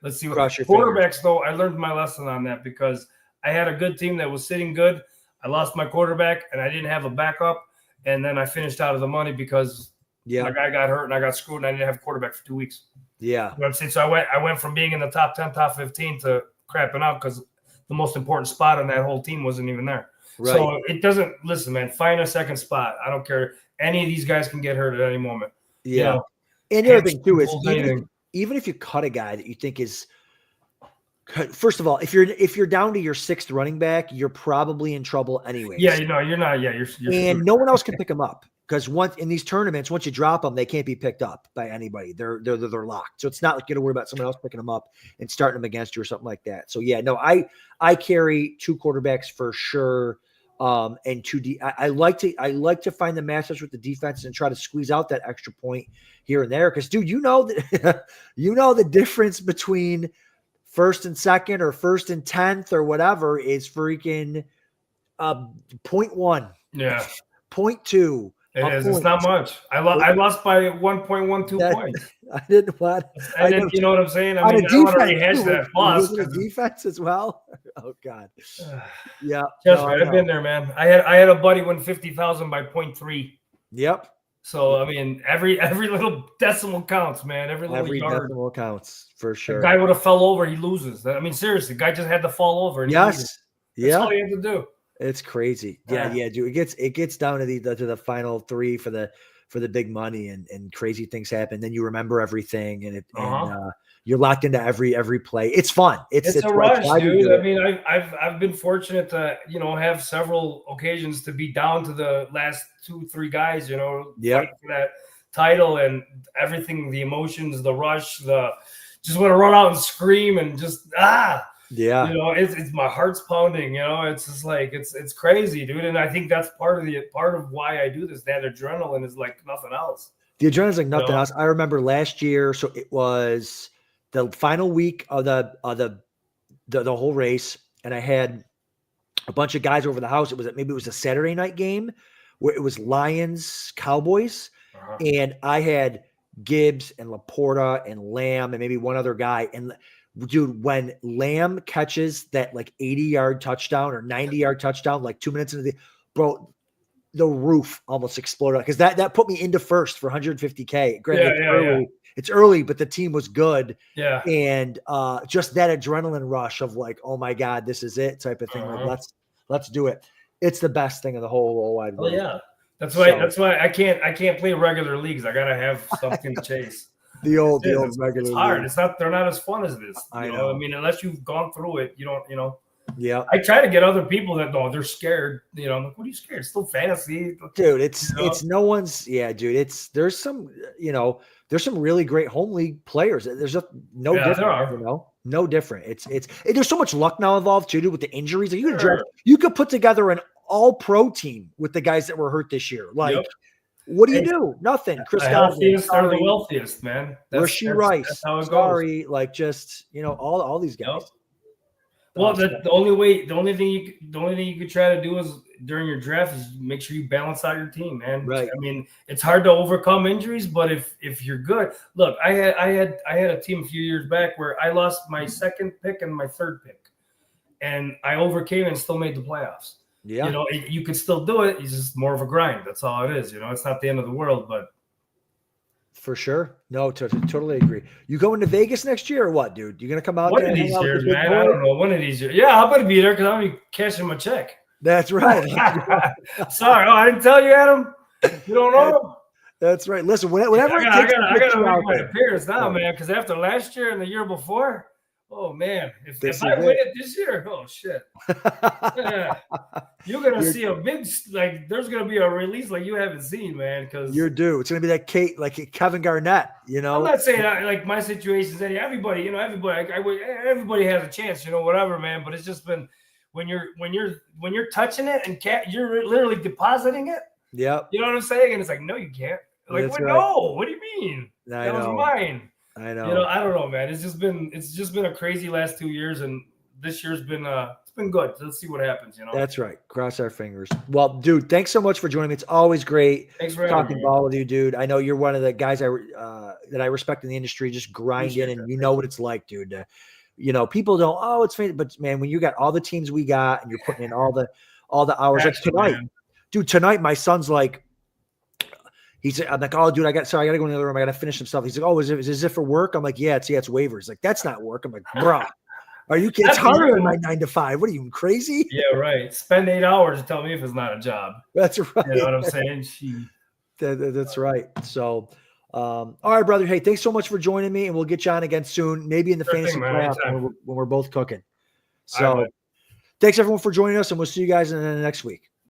Speaker 3: let's see. Quarterbacks, though, I learned my lesson on that because I had a good team that was sitting good. I lost my quarterback, and I didn't have a backup. And then I finished out of the money because my guy got hurt, and I got screwed, and I didn't have a quarterback for 2 weeks. Yeah. You know what I'm saying? So I went from being in the top 10, top 15 to crapping out because – the most important spot on that whole team wasn't even there. Right. So it doesn't – listen, man, find a second spot. I don't care. Any of these guys can get hurt at any moment. Yeah.
Speaker 2: And the other thing, too, is even if you cut a guy that you think is First of all, if you're down to your sixth running back, you're probably in trouble anyways.
Speaker 3: Yeah, you're not. Yeah, you're
Speaker 2: and no one else can pick them up because once in these tournaments, once you drop them, they can't be picked up by anybody. They're locked. So it's not like you got to worry about someone else picking them up and starting them against you or something like that. So yeah, no, I carry 2 quarterbacks for sure. And 2 I like to find the matchups with the defense and try to squeeze out that extra point here and there. Because dude, you know the difference between first and second or first and 10th or whatever is freaking 0.1.
Speaker 3: Yeah.
Speaker 2: 0.2.
Speaker 3: It is. It's not much. I lost by 1.12 points.
Speaker 2: I didn't want.
Speaker 3: And then, you know what I'm saying? I mean, I don't want to rehash that loss.
Speaker 2: Defense as well. Oh God. Yeah.
Speaker 3: Trust me, I've been there, man. I had a buddy win 50,000 by 0.3.
Speaker 2: Yep.
Speaker 3: So I mean, every little decimal counts, man. Every yard.
Speaker 2: decimal counts for sure.
Speaker 3: The guy would have fell over, he loses. I mean, seriously, the guy just had to fall over. And
Speaker 2: yes.
Speaker 3: That's all he had to do.
Speaker 2: It's crazy. Yeah, dude. It gets down to the final 3 for the big money, and crazy things happen. Then you remember everything, and you're locked into every play. It's fun. It's
Speaker 3: a rush, dude. I mean, I've been fortunate to have several occasions to be down to the last 2-3 guys. Fighting for that title and everything, the emotions, the rush, just want to run out and scream and just
Speaker 2: Yeah.
Speaker 3: It's my heart's pounding, it's just like, it's crazy, dude. And I think that's part of why I do this. That adrenaline is like nothing else.
Speaker 2: The adrenaline's like nothing else. I remember last year. So it was the final week of the whole race. And I had a bunch of guys over the house. Maybe it was a Saturday night game where it was Lions Cowboys. And I had Gibbs and Laporta and Lamb and maybe one other guy. And dude, when Lamb catches that like 80-yard touchdown or 90-yard touchdown, like 2 minutes into the roof almost exploded because that put me into first for 150K. Granted, it's early, but the team was good. Yeah. And just that adrenaline rush of like, oh my God, this is it type of thing. Like let's do it. It's the best thing of the whole wide world.
Speaker 3: Oh yeah. That's why I can't play regular leagues. I gotta have something to chase.
Speaker 2: The old regular.
Speaker 3: It's hard. League. They're not as fun as this. I know. I mean, unless you've gone through it, you don't.
Speaker 2: Yeah.
Speaker 3: I try to get other people that they're scared. I'm like, what are you scared? It's still fantasy,
Speaker 2: dude. It's no one's. Yeah, dude. There's some really great home league players. There's no different. There are. No different. There's so much luck now involved too, dude, with the injuries. Like you could put together an all-pro team with the guys that were hurt this year. Like. Yep. What do you do? Nothing. Chris
Speaker 3: the healthiest are the wealthiest, man.
Speaker 2: Rasheed Rice. That's how it goes. Like just all these guys. Yep.
Speaker 3: Well, the only thing you could try to do is during your draft is make sure you balance out your team, man.
Speaker 2: Right.
Speaker 3: I mean, it's hard to overcome injuries, but if you're good, look, I had a team a few years back where I lost my second pick and my third pick, and I overcame and still made the playoffs.
Speaker 2: Yeah.
Speaker 3: You could still do it. It's just more of a grind. That's all it is. It's not the end of the world, but
Speaker 2: for sure. No, totally agree. You going to Vegas next year or what, dude? You going to come out
Speaker 3: one of these years, man? I don't know. One of these years. Yeah, I'm going to be there because I'm going to be cashing my check.
Speaker 2: That's right.
Speaker 3: Sorry. I didn't tell you, Adam. You don't know.
Speaker 2: That's right. Listen, whenever
Speaker 3: I got to make my appearance now, man, because after last year and the year before, oh man! If I win it this year, oh shit! Yeah. You're gonna see a big There's gonna be a release like you haven't seen, man. Because
Speaker 2: you're due. It's gonna be like Kevin Garnett. I'm
Speaker 3: not saying like my situation is everybody. Everybody has a chance. Whatever, man. But it's just been when you're touching it and you're literally depositing it.
Speaker 2: Yeah.
Speaker 3: You know what I'm saying? And it's like, no, you can't. Like, what? Right. No. What do you mean? That was mine.
Speaker 2: I know.
Speaker 3: I don't know, man. It's just been a crazy last 2 years, and this year's been it's been good. Let's see what happens.
Speaker 2: That's right. Cross our fingers. Well, dude, thanks so much for joining me. It's always great talking ball with you, dude. I know you're one of the guys that I respect in the industry. Just grinding, and you know what it's like, dude. People don't. Oh, it's fantasy, but man, when you got all the teams we got, and you're putting in all the hours like tonight, dude. Tonight, my son's like. I'm like, oh, dude, I got to go in the other room. I got to finish some stuff. He's like, oh, is it for work? I'm like, yeah, it's waivers. Like, that's not work. I'm like, bro, are you kidding? It's harder than my 9 to 5. What are you, crazy?
Speaker 3: Yeah, right. Spend 8 hours to tell me if it's not a job.
Speaker 2: That's right.
Speaker 3: You know what I'm saying?
Speaker 2: That's right. So, All right, brother. Hey, thanks so much for joining me, and we'll get you on again soon, maybe in the fantasy playoff when we're both cooking. So thanks everyone for joining us, and we'll see you guys in the next week.